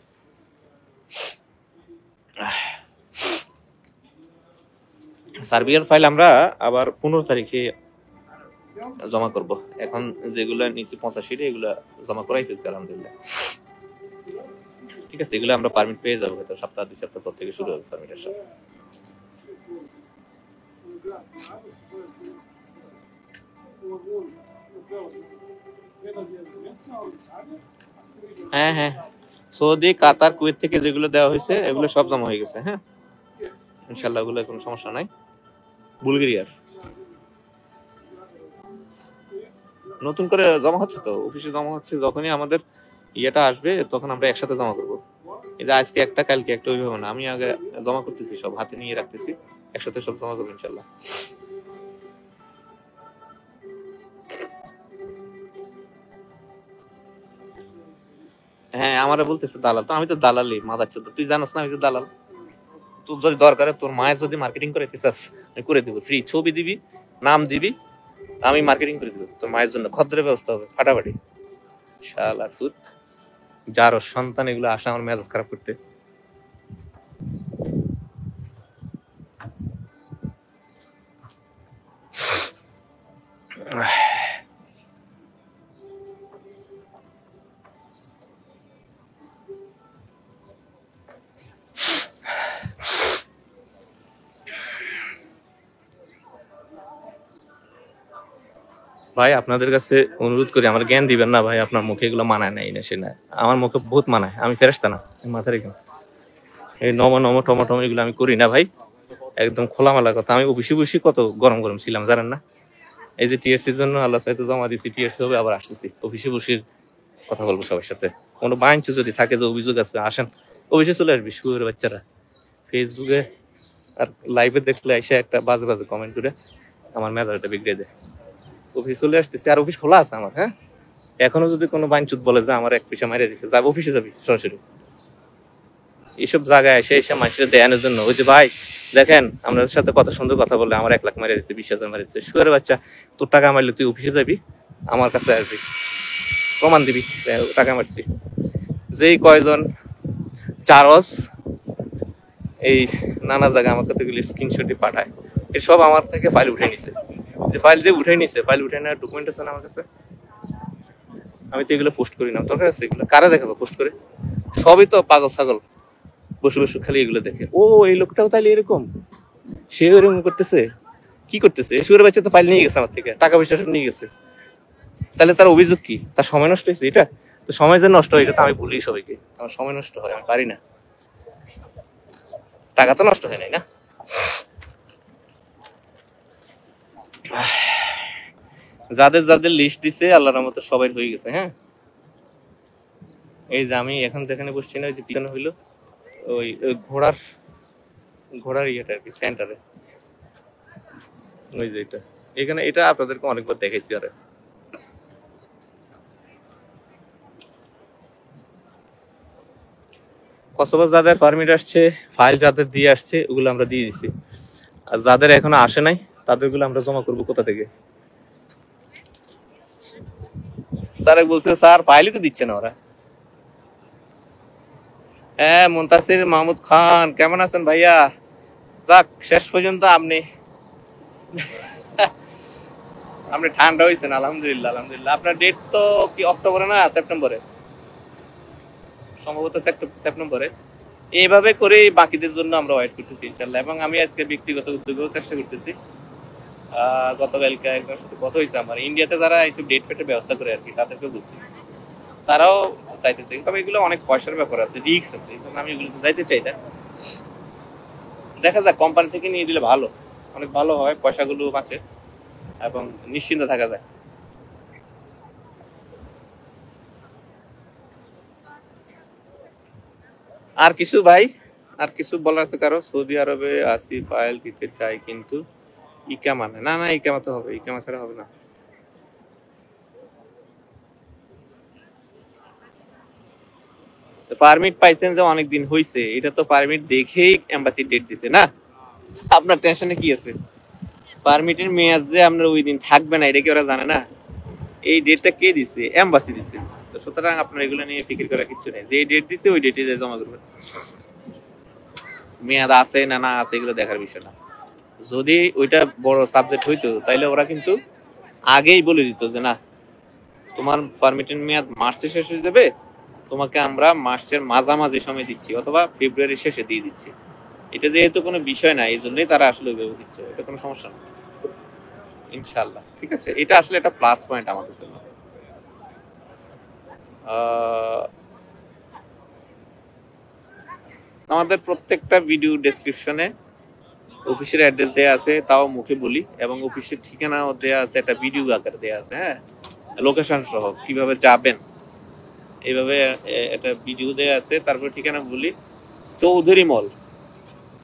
সার্বিয়ার ফাইল আমরা আবার 15 তারিখে জমা করব। এখন যেগুলো নিচে 85 এগুলা জমা করাই ফেলছি আলহামদুলিল্লাহ। ঠিক আছে, এগুলো আমরা পারমিট পেয়ে যাবো, হয়তো সপ্তাহ 2 সপ্তাহ পর থেকে শুরু হবে পারমিটের সব। হ্যাঁ হ্যাঁ, সৌদি, কাতার, কুয়েত থেকে যেগুলো দেওয়া হয়েছে এগুলো সব জমা হয়ে গেছে। হ্যাঁ ইনশাল্লাহ, ওগুলো কোনো সমস্যা নাই। বুলগেরিয়ার নতুন করে জমা হচ্ছে, তো অফিসে জমা হচ্ছে, যখনই আমাদের ইয়েটা আসবে তখন আমরা একসাথে জমা করবো। এই যে আজকে একটা কালকে একটা, ওইভাবে না, আমি আগে জমা করতেছি, সব হাতে নিয়ে রাখতেছি, একসাথে সব জমা করবো ইনশাল্লাহ। হ্যাঁ, আমারে বলতেছে দালাল, তো আমি তো দালালি মাদাচ্ছ, তুই জানাস না আমি যে দালাল। তোর যদি দরকার, তোর মায়ের যদি মার্কেটিং করে চাস আমি করে দিব, ফ্রি ছবি দিবি, নাম দিবি, আমি মার্কেটিং করে দিব তোর মায়ের জন্য, খদ্রের ব্যবস্থা হবে ফাটাফাটি। শালার ফুত, যার সন্তান এগুলো আসে আমার মেজাজ খারাপ করতে। ভাই আপনাদের কাছে অনুরোধ করি, আমার জ্ঞান দিবেন না ভাই, আপনার মুখে এগুলো মানায় না, এই না সে না, আমার মুখে বহুত মানায়, আমি ফেরেশতা না, মাথা রেখে। এই নম টমাটো এগুলো আমি করি না ভাই, একদম খোলামেলা কথা। আমি অফিসে কত গরম ছিলাম জানেন না। এই যে টিএসসির জন্য আল্লাহ সাইতে জমা দিচ্ছি, টিএসসি হবে, আবার আসতেছি অফিসে বসে কথা বলবো সবার সাথে। কোনো বাঞ্চ যদি থাকে, যে অভিযোগ আছে, আসেন অফিসে চলে আসবি, শুয়োরের বাচ্চারা। ফেসবুকে আর লাইভে দেখলে এসে একটা বাজে বাজে কমেন্ট করে আমার মেজাজটা বিগড়ে দেয়। অফিস চলে আসতেছি, আর অফিস খোলা আছে আমার। হ্যাঁ, এখনো যদি কোনো বাঞ্চুত বলে যে আমার 1 পয়সা মারিয়ে দিচ্ছে, যাবো অফিসে, যাবি সরাসরি। এইসব জায়গায় এসে মানুষের দেয়ানোর জন্য, ওই যে ভাই দেখেন আমাদের সাথে কত সুন্দর কথা বলে, আমার 1 লাখ মারিয়ে দিচ্ছে, 20,000 মারিয়ে দিচ্ছে। শুয়ারের বাচ্চা, তোর টাকা মারলে তুই অফিসে যাবি, আমার কাছে আসবি, প্রমাণ দিবি টাকা মারছি। যেই কয়জন চারস এই নানা জায়গায় আমার কাছে স্ক্রিনশটই পাঠায়, এসব আমার থেকে ফাইল উঠে নিছে, যে ফাইল যে উঠে নিছে, ফাইল উঠে নেওয়ার ডকুমেন্ট আছে না আমার কাছে, আমি তো এগুলো পোস্ট করি না, দরকার আছে এগুলো কারা দেখাবো পোস্ট করে? সবই তো পাগল ছাগল বসে বসে খালি এগুলো দেখে। ও এই লোকটাও তাইলে এরকম, সে এরকম করতেছে, কি করতেছে? সুরের বাচ্চা তো ফাইল নিয়ে গেছে আমার থেকে, টাকা পয়সা সব নিয়ে গেছে, তাহলে তার অভিযোগ কি? তার সময় নষ্ট হয়েছে? এটা তো সময় যে নষ্ট হয় এটা তো আমি বলি সবাইকে, আমার সময় নষ্ট হয়, আমি পারি না, টাকা তো নষ্ট হয় নাই না। যাদের যাদের লিস্ট দিছে আল্লাহর রহমতে সবাই হয়ে গেছে। হ্যাঁ, এই যে আমি এখন যেখানে বসছি না, ওই যে পিছনে হইলো ওই ওই ঘোড়ার ঘোড়ার ইয়েটা আর কি, সেন্টারে, ওই যে এটা, এখানে এটা আপনাদেরকে অনেকবার দেখেছি। আরে কসবা যাদের পারমিট আসছে, ফাইল যাদের দিয়ে আসছে, ওগুলো আমরা দিয়ে দিছি। আর যাদের এখনো আসে নাই তাদেরগুলো আমরা জমা করবো কোথা থেকে? তারা বলছে স্যার ফাইলই তো দিচ্ছে না ওরা। হ্যাঁ, মুনতাসির মাহমুদ খান কেমন আছেন ভাইয়া? যাক, শেষ পর্যন্ত আপনি আপনি ঠান্ডা হয়েছেন, আলহামদুলিল্লাহ আলহামদুলিল্লাহ। আপনার ডেট তো কি অক্টোবরে না সেপ্টেম্বরে? সম্ভবত সেপ্টেম্বরে। এইভাবে করে বাকিদের জন্য আমরা ওয়েট করতেছি ইনশাল্লাহ। এবং আমি আজকে ব্যক্তিগত উদ্যোগেও চেষ্টা করতেছি। গতকালকে একজনের সাথে কথা হয়েছে আমার, ইন্ডিয়াতে যারা এইসব ডেট ফেটের ব্যবস্থা করে আর কি, তাদেরকে বলছি, তারাও চাইতেছে। তবে এগুলো অনেক পয়সার ব্যাপার আছে, রিস্ক আছে, এই জন্য আমি এগুলোতে যাইতে চাই না। দেখা যাক, কোম্পানি থেকে নিয়ে দিলে ভালো, অনেক ভালো হয়, পয়সাগুলো বাঁচে এবং নিশ্চিন্ত থাকা যায়। আর কিছু ভাই, আর কিছু বলার আছে কারো? সৌদি আরবে আসি, ফাইল দিতে চাই কিন্তু ইকামা না। না না, ইকামা তো হবে, ইকামা ছাড়া হবে না। পারমিট পাইছেন যে অনেকদিন হইছে, এটা তো পারমিট দেখেই এম্বাসি ডেট দিছে না। আপনার টেনশনে কি আছে? পারমিটের মেয়াদ যে আপনার ওই দিন থাকবে না, এটা কি ওরা জানে না? এই ডেটটা কে দিছে? এম্বাসি দিছে। তো সুতরাং আপনার এগুলো নিয়ে ফিকির করার কিছু নেই, যে ডেট দিছে ওই ডেটে জমা করবেন। মেয়াদ আছে না না আছে এগুলো দেখার বিষয় না। যদি ওইটা বড় সাবজেক্ট হইতো তাইলে ওরা কিন্তু আগেই বলে দিত যে না, তোমার পারমিটের মেয়াদ মার্চে শেষ হয়ে যাবে, তোমাকে আমরা মার্চের মাঝামাঝি সময় দিচ্ছি অথবা ফেব্রুয়ারির শেষে দিয়ে দিচ্ছি। এটা যেহেতু কোনো বিষয় না, এই জন্যই তারা আসলে ওইভাবে দিচ্ছে, এটা কোনো সমস্যা না ইনশাল্লাহ। ঠিক আছে, এটা আসলে একটা প্লাস পয়েন্ট আমাদের জন্য। আমাদের প্রত্যেকটা ভিডিও ডেসক্রিপশনে অফিসের অ্যাড্রেস দেয়া আছে, তাও মুখে বলি, এবং অফিসের ঠিকানাও দেয়া আছে, একটা ভিডিও আকারে দেয়া আছে। হ্যাঁ, লোকেশন সহ কিভাবে যাবেন এইভাবে একটা ভিডিও দেয়া আছে। তারপরে ঠিকানা বলি, চৌধুরী মল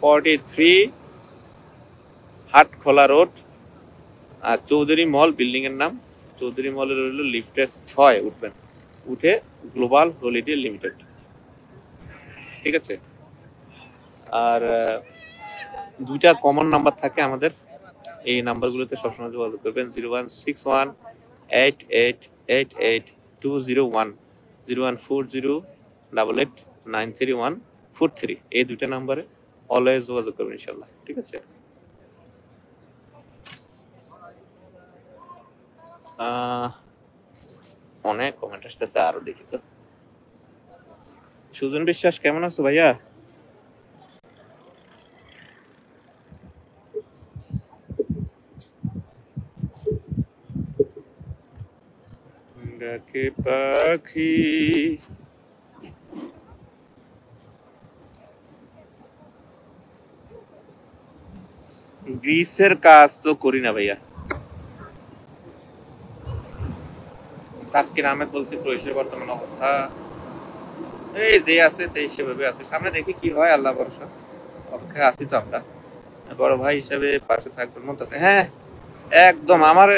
43 হাটখোলা রোড। আর চৌধুরী মল বিল্ডিং এর নাম, চৌধুরী মলের হইল লিফটে 6 উঠবেন, উঠে গ্লোবাল হলিডে লিমিটেড। ঠিক আছে, আর দুইটা কমন নাম্বার থাকে আমাদের, এই নাম্বারগুলোতে সবসময় যোগাযোগ করবেন। 016188882001, 014088893143, এই দুইটা নাম্বারে অলওয়েজ যোগাযোগ করবেন ইনশাল্লাহ। ঠিক আছে, অনেক কমেন্ট আসতেছে, আরো দেখি তো। সুজন বিশ্বাস কেমন আছো ভাইয়া? ডাকে পাখি গ্রিসের কাজ তো করি না ভাইয়া, তাসকিন আহমেদ বলছি ক্রোয়েশিয়ার বর্তমান অবস্থা এই যে আছে তাই সেভাবে আছে, সামনে দেখি কি হয়, আল্লাহ ভরসা, অপেক্ষায় আছি তো আমরা। বড় ভাই হিসেবে পাশে থাকবেন মুনতাসির। হ্যাঁ একদম, আমার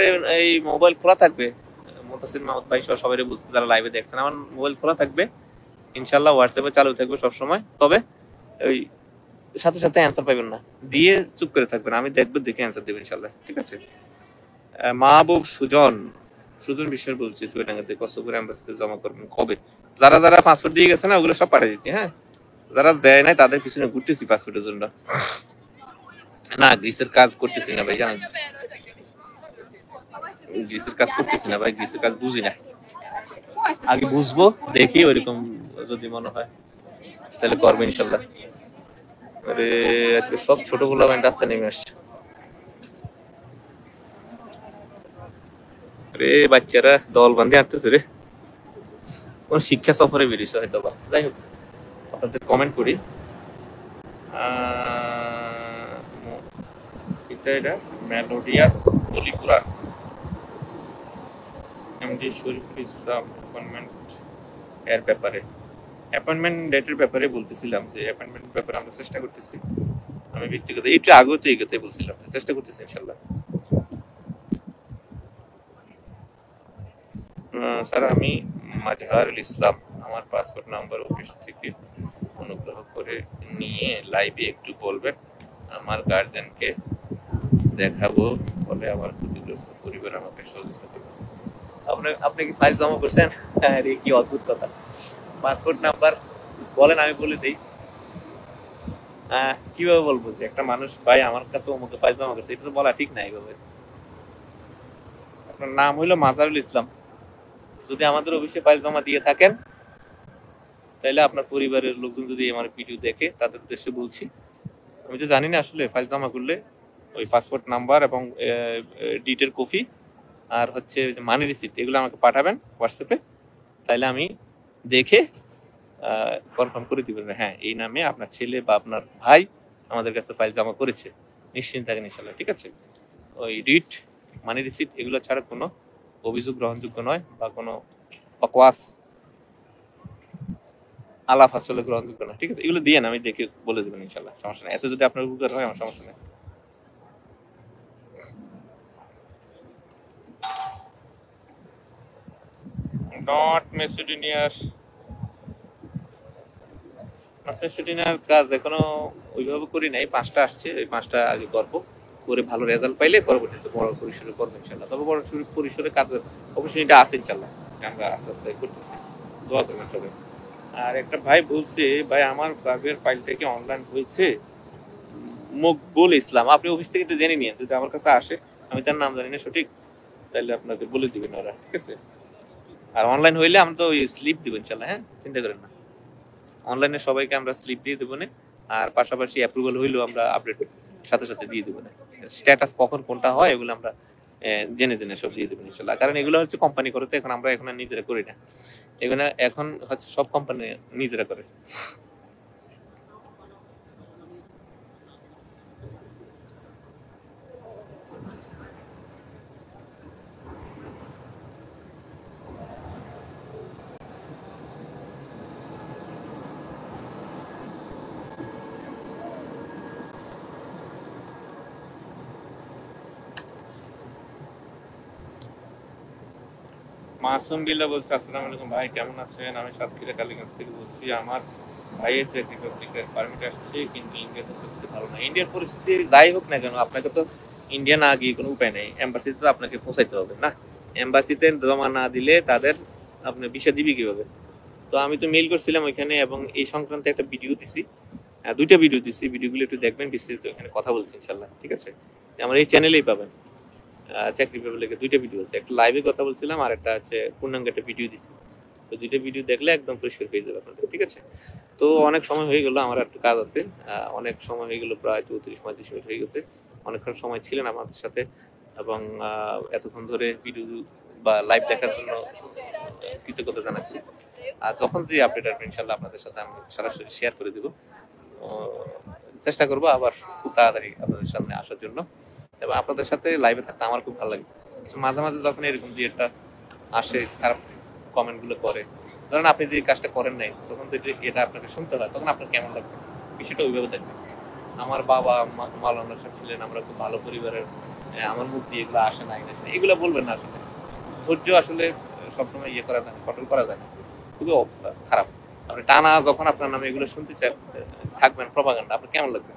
এই মোবাইল খোলা থাকবে, মুনতাসির মাহমুদ ভাই সহ সবাই বলছে যারা লাইভে দেখছেন, আমার মোবাইল খোলা থাকবে ইনশাল্লাহ, হোয়াটসঅ্যাপে চালু থাকবে সবসময়। তবে ওই সাথে সাথে অ্যান্সার পাবেন না, দিয়ে চুপ করে থাকবেন, আমি দেখবো, দেখে অ্যান্সার দেবেন ইনশাল্লাহ। ঠিক আছে, মাহবুব সুজন বিশ্বাস বলছি, চুয়াডাঙ্গাতে কষ্টপুর অ্যাম্বাসিতে জমা করবেন কবে? যারা যারা পাসপোর্ট দিয়ে গেছে না ওগুলো সব পাঠিয়ে দিচ্ছি। হ্যাঁ, যারা দেয় নাই তাদের পিছনে ঘুরতেছি পাসপোর্টের জন্য। না গ্রিসের কাজ করতেছি না ভাই, জানেন গ্রিসের কাজ করতেছি না ভাই, গ্রিসের কাজ বুঝি না, আগে বুঝবো, দেখি ওইরকম যদি মনে হয় তাহলে করবো ইনশাল্লাহ। আরে আজকে সব ছোট গোলামেন্ট রাস্তা নেমে আসছে, রে বাচ্চারা দল বান্ধে হাঁটতেছে রে, কোন শিক্ষা সফরে বেরিয়েছে হয়তো বা। যাই হোক, আপনাদের কমেন্ট করি। এটা melodious বলিপুরা MD Shariful Islam appointment এর ব্যাপারে, অ্যাপয়েন্টমেন্ট ডেটের ব্যাপারে বলতেছিলাম যে অ্যাপয়েন্টমেন্ট ব্যাপারে আমরা চেষ্টা করতেছি। আমি ব্যক্তিগত একটু আগেও তো এই কথাই বলছিলাম, চেষ্টা করতেছি ইনশাল্লাহ। স্যার আমি মাজহারুল ইসলাম, আমার পাসপোর্ট নাম্বার অফিস থেকে অনুগ্রহ করে নিয়ে লাইভে একটু বলবেন, আমার গার্জেনকে দেখাবো, ফলে আমার ক্ষতিগ্রস্ত পরিবার আমাকে সহযোগিতা করবে। আপনি কি ফাইল জমা করছেন? আরে কি অদ্ভুত কথা, পাসপোর্ট নাম্বার বলেন আমি বলে দিই। কিভাবে বলবো যে একটা মানুষ ভাই আমার কাছে অমুক ফাইল জমা করছে, এটা তো বলা ঠিক না এইভাবে। আপনার নাম হইলো মাজহারুল ইসলাম, যদি আমাদের অফিসে ফাইল জমা দিয়ে থাকেন তাহলে আপনার পরিবারের লোকজন যদি আমার ভিডিও দেখে তাদের উদ্দেশ্যে বলছি, আমি তো জানি না আসলে ফাইল জমা করলে ওই পাসপোর্ট নাম্বার এবং ডিটের কপি আর হচ্ছে মানি রিসিপ্ট এগুলো আমাকে পাঠাবেন হোয়াটসঅ্যাপে, তাহলে আমি দেখে কনফার্ম করে দিবেন হ্যাঁ এই নামে আপনার ছেলে বা আপনার ভাই আমাদের কাছে ফাইল জমা করেছে, নিশ্চিন্ত থাকেন ইনশাল্লাহ। ঠিক আছে, ওই রিট মানি রিসিপ্ট এগুলো ছাড়া কোনো অভিযোগ গ্রহণযোগ্য নয়, বা কোনো বকওয়াস আলাপ আসলে গ্রহণযোগ্য না। ঠিক আছে, এগুলো দিয়ে আমি দেখে বলে দেবেন ইনশাল্লাহ, সমস্যা নেই। এত যদি আপনার উপকার হয় আমার সমস্যা নেই। নট মেসিডোনিয়ার কাজ এখনো ওইভাবে করি নাই, 5টা আসছে, ওই 5টা আগে করবো, করে ভালো রেজাল্ট পাইলে পরবর্তীতে বড় পরিসরে করবো ইনশাল্লাহ। তবে বড় পরিসরে কাজের অপরচুনিটি আছে ইনশাল্লাহ, আমরা আস্তে আস্তে করতেছি, দোয়া করবেন সবাই। আর একটা ভাই বলছে, ভাই আমার সার্ভের ফাইলটা কি অনলাইন হয়েছে? মকবুল ইসলাম, আপনি অফিস থেকে একটু জেনে নিন, যদি আমার কাছে আসে, আমি তার নাম জানি না সঠিক, তাহলে আপনাকে বলে দিবেন ওরা। ঠিক আছে, আর অনলাইন হইলে আমরা তো ওই স্লিপ দিব ইনশাল্লাহ, হ্যাঁ চিন্তা করেন না, অনলাইনে সবাইকে আমরা স্লিপ দিয়ে দেবো না, আর পাশাপাশি অ্যাপ্রুভাল হইলেও আমরা আপডেট সাথে সাথে দিয়ে দেবো না, স্ট্যাটাস কখন কোনটা হয় এগুলো আমরা জেনে জেনে সব দিয়ে দেবো ইনশাল্লাহ। কারণ এগুলো হচ্ছে কোম্পানি করে, তো এখন আমরা এখন আর নিজেরা করি না, এগুলো এখন হচ্ছে সব কোম্পানি নিজেরা করে। মাসুম বিল্লাহ বলছে, আসসালামু আলাইকুম ভাই, কেমন আছেন? আমি সাতক্ষীরা কালীগঞ্জ থেকে বলছি। আমার ভাইয়ের চেক রিপাবলিকের পারমিট আসছে, কিন্তু ইন্ডিয়াতে পরিস্থিতি ভালো না। ইন্ডিয়ার পরিস্থিতি যাই হোক না কেন, আপনাকে তো ইন্ডিয়া না গিয়ে কোনো উপায় নেই, এম্বাসিতে তো আপনাকে পৌঁছাইতে হবে না, এম্বাসিতে জমা না দিলে তাদের আপনি ভিসা দিবি কিভাবে? তো আমি তো মেইল করছিলাম ওইখানে, এবং এই সংক্রান্ত একটা ভিডিও দিছি, 2টা ভিডিও দিছি, ভিডিওগুলো একটু দেখবেন, বিস্তারিত এখানে কথা বলছি ইনশাল্লাহ। ঠিক আছে, আমার এই চ্যানেলেই পাবেন, চাকরি পেপারলেকে 2টা ভিডিও আছে, একটা লাইভে কথা বলছিলাম আর একটা হচ্ছে পূর্ণাঙ্গ একটা ভিডিও দিছি। তো 2টা ভিডিও দেখলে একদম পরিষ্কার পেয়ে যাবে আপনাদের। ঠিক আছে, তো অনেক সময় হয়ে গেল, আমার একটু কাজ আছে, অনেক সময় হয়ে গেল, প্রায় 34-35 মিনিট হয়ে গেছে, অনেকক্ষণ সময় ছিলেন আমাদের সাথে, এবং এতক্ষণ ধরে ভিডিও বা লাইভ দেখার জন্য কৃতজ্ঞতা জানাচ্ছি। আর যখন যে আপডেট আসবে ইনশাল্লাহ আপনাদের সাথে আমি সরাসরি শেয়ার করে দেবো, চেষ্টা করবো আবার খুব তাড়াতাড়ি আপনাদের সামনে আসার জন্য, এবং আপনাদের সাথে লাইভে থাকতে আমার খুব ভালো লাগে। মাঝে মাঝে যখন এরকম যে একটা আসে খারাপ কমেন্ট গুলো করে, ধরেন আপনি যে কাজটা করেন নাই, তখন তো এটা আপনাকে শুনতে হয়, তখন আপনার কেমন লাগবে, বিষয়টা ওইভাবে দেখবেন। আমার বাবা মাওলানা সাহেব ছিলেন, আমরা খুব ভালো পরিবারের, আমার মুখ দিয়ে এগুলো আসে না, এগুলো বলবেন না। আসলে ধৈর্য আসলে সবসময় ইয়ে করা যায় না, কন্ট্রোল করা যায় না, খুবই খারাপ। আপনি টানা যখন আপনার নামে এগুলো শুনতে থাকবেন প্রপাগান্ডা, আপনার কেমন লাগবে?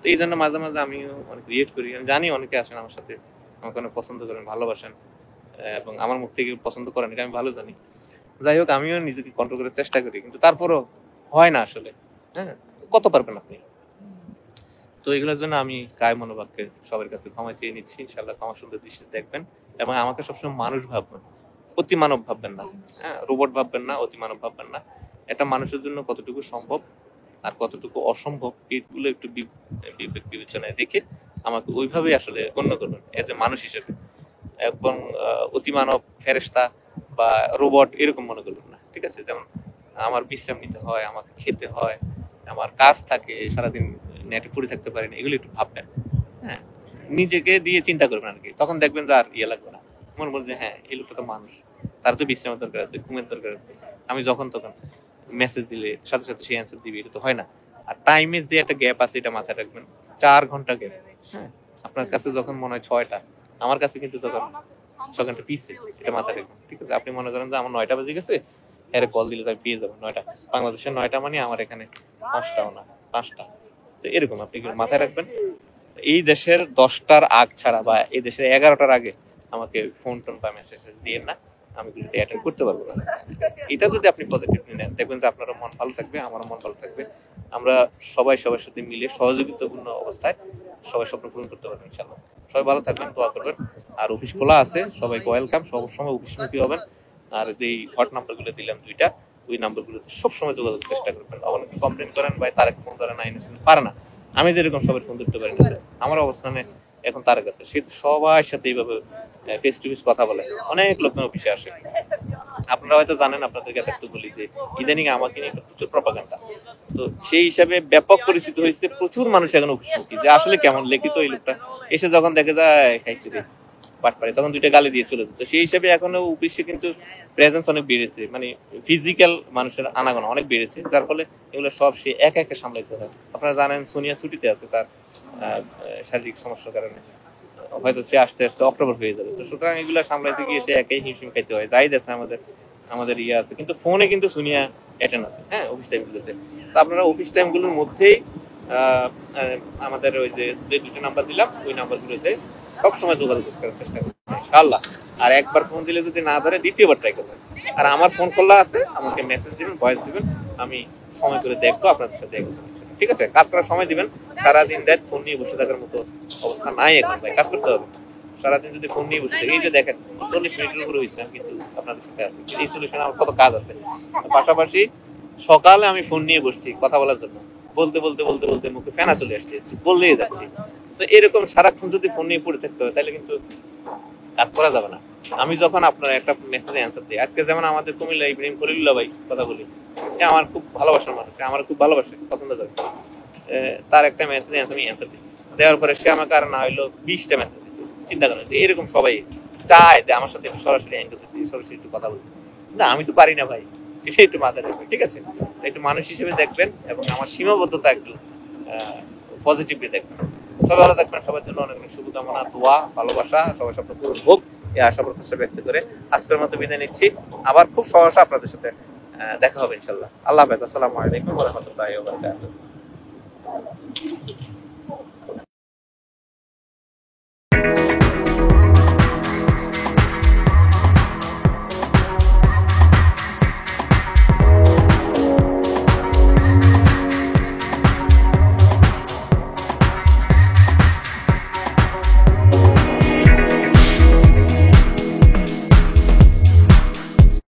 তো এই জন্য মাঝে মাঝে আমি অনেক রিয়েক্ট করি। আমি জানি অনেকে আসেন আমার সাথে, আমাকে অনেক পছন্দ করেন, ভালোবাসেন, এবং আমার মুখ থেকে পছন্দ করেন, এটা আমি ভালো জানি। যাই হোক, আমিও নিজেকে কন্ট্রোল করার চেষ্টা করি, কিন্তু তারপরও হয় না আসলে। হ্যাঁ, কত পারবেন আপনি? তো এগুলোর জন্য আমি কায় মনোবাক্যে সবার কাছে ক্ষমা চেয়ে নিচ্ছি। ইনশাআল্লাহ ক্ষমা সুন্দর দৃষ্টিতে দেখবেন এবং আমাকে সবসময় মানুষ ভাববেন, অতি মানব ভাববেন না। হ্যাঁ, রোবট ভাববেন না, অতি মানব ভাববেন না। এটা মানুষের জন্য কতটুকু সম্ভব আর কতটুকু অসম্ভব এগুলো একটু বিবেক বিবেচনায় রেখে আমাকে ওইভাবেই আসলে গণ্য করবেন এজ এ মানুষ হিসেবে। এবং অতিমানব, ফেরেশতা বা রোবট এরকম মনে করবেন না, ঠিক আছে? যেমন আমার বিশ্রাম নিতে হয়, আমাকে খেতে হয়, আমার কাজ থাকে, সারাদিন নেটে পড়ে থাকতে পারি না, এগুলো একটু ভাববেন। হ্যাঁ, নিজেকে দিয়ে চিন্তা করবেন আর কি, তখন দেখবেন যে আর ইয়ে লাগবে না। মনে বলছে হ্যাঁ এই লোকটা তো মানুষ, তার তো বিশ্রামের দরকার আছে, ঘুমের দরকার আছে। আমি যখন তখন মেসেজ দিলে সাথে সাথে সে অ্যান্সার দিবে, এটা তো হয় না। আর টাইমের যে একটা গ্যাপ আছে এটা মাথায় রাখবেন, 4 ঘন্টা গ্যাপ। হ্যাঁ, আপনার কাছে যখন মনে হয় 6টা, আমার কাছে কিন্তু তখন 6 ঘন্টা পিছে, এটা মাথায় রাখবেন, ঠিক আছে? আপনি মনে করেন যে আমার 9টা বেজে গেছে, এর কল দিলে তো আমি পেয়ে যাবো 9টা, বাংলাদেশের 9টা মানে আমার এখানে 5টাও না, 5টা। তো এরকম আপনি মাথায় রাখবেন। এই দেশের 10টার আগ ছাড়া বা এই দেশের 11টার আগে আমাকে ফোন টোন বা মেসেজ দিয়ে না, আমি কিন্তু অ্যাটেন্ড করতে পারবো না। এটা যদি আপনি পজিটিভলি নেন, দেখবেন যে আপনারও মন ভালো থাকবে, আমারও মন ভালো থাকবে। আমরা সবাই সবার সাথে মিলে সহযোগিতাপূর্ণ অবস্থায় সবাই স্বপ্ন পূরণ করতে পারবেন ইনশাআল্লাহ। সবাই ভালো থাকবেন, দোয়া করবেন। আর অফিস খোলা আছে, সবাইকে ওয়েলকাম, সবসময় অফিসমুখী হবেন। আর যেই হট নাম্বারগুলো দিলাম 2টা, ওই নাম্বারগুলোতে সবসময় যোগাযোগের চেষ্টা করবেন। অনেকে কমপ্লেন করেন ভাই তারেক ফোন করে না, পারে না। আমি যেরকম সবার ফোন ধরতে পারি না, আমার অবস্থানে এখন তারেক আছে, সে তো সবার সাথে এইভাবে ফেস টু ফেস কথা বলে। অনেক লোকজন অফিসে আসে, আপনারা হয়তো জানেন, আপনাদেরকে একটু বলি যে ইদানিং আমাকে নিয়ে একটা প্রচুর প্রপাগান্ডা। তো সেই হিসাবে ব্যাপক পরিচিত হয়েছে, প্রচুর মানুষ এখন অফিসমুখী যে আসলে কেমন লিখিত এই লোকটা, এসে যখন দেখে যায় খাইছি রে পাট পারে, তখন 2টা গালি দিয়ে চলে যেত। সেই হিসাবে এখনো অফিসে কিন্তু প্রেজেন্স অনেক বেড়েছে, মানে ফিজিক্যাল মানুষের আনাগোনা অনেক বেড়েছে, যার ফলে এগুলো সব সে একা একা সামলাইতে হয়। আপনারা জানেন সোনিয়া ছুটিতে আছে, তার শারীরিক সমস্যার কারণে হয়তো সে আস্তে আস্তে অক্টোবর হয়ে যাবে। তো সুতরাং এগুলো সামলাইতে গিয়ে সে একাই হিমশিম খাইতে হয়। যাই আছে আমাদের আমাদের ইয়ে আছে, কিন্তু ফোনে কিন্তু সোনিয়া অ্যাটেন্ড আছে, হ্যাঁ, অফিস টাইমগুলোতে। তো আপনারা অফিস টাইমগুলোর মধ্যেই আমাদের ওই যে 2টা নাম্বার দিলাম, ওই নাম্বারগুলোতে সবসময় যোগাযোগ করার চেষ্টা করবেন ইনশাআল্লাহ। আর একবার ফোন দিলে যদি না ধরে, দ্বিতীয়বার ট্রাই করবেন। আর আমার ফোন খোলা আছে, আমাকে মেসেজ দিবেন, ভয়েস দিবেন, আমি সময় করে দেখবো, আপনাদের সাথে দেখবো, ঠিক আছে? কাজ করার সময় দিবেন। সারাদিন রাত ফোন নিয়ে বসে থাকার মতো অবস্থা নাই এখন, ভাই কাজ করতে হবে। সারাদিন যদি ফোন নিয়ে বসে থাকি, এই যে দেখেন 40 মিনিটের উপরে হয়েছে আমি কিন্তু আপনাদের সাথে আছি, এই 40 মিনিট আমার কত কাজ আছে। পাশাপাশি সকালে আমি ফোন নিয়ে বসছি কথা বলার জন্য, বলতে বলতে বলতে বলতে মুখে ফেনা চলে আসছে, বললেই যাচ্ছি। তো এরকম সারাক্ষণ যদি ফোন নিয়ে পড়ে থাকতে হয়, তাহলে কিন্তু কাজ করা যাবে না। আমি যখন আপনার একটা মেসেজে অ্যান্সার দিই, আজকে যেমন আমাদের কুমিল্লা ইব্রাহিম খলিলুল্লাহ ভাই কথা বলি, আমার খুব ভালোবাসার মানুষ, আমার খুব ভালোবাসে, পছন্দ করে। তার একটা মেসেজে আমি অ্যান্সার দিচ্ছি, দেওয়ার পরে সে আমাকে আর না হইলো 20টা মেসেজ দিচ্ছে। চিন্তা করেন, এরকম সবাই চায় যে আমার সাথে একটু সরাসরি সরাসরি একটু কথা বলতে। না, আমি তো পারি না ভাই, এটা একটু মাথায় রাখবেন, ঠিক আছে? একটু মানুষ হিসেবে দেখবেন এবং আমার সীমাবদ্ধতা একটু পজিটিভলি দেখবেন। সবাই ভালো থাকবেন, সবার জন্য অনেক অনেক শুভকামনা, দোয়া, ভালোবাসা, সবাই স্বপ্ন পূরণ হোক, এই আশা প্রত্যাশা ব্যক্ত করে আজকের মতো বিদায় নিচ্ছি। আবার খুব সহসা আপনাদের সাথে দেখা হবে ইনশাল্লাহ। আল্লাহ হাফেজ, আসসালামু আলাইকুম ওয়া রাহমাতুল্লাহি ওয়া বারাকাতুহু।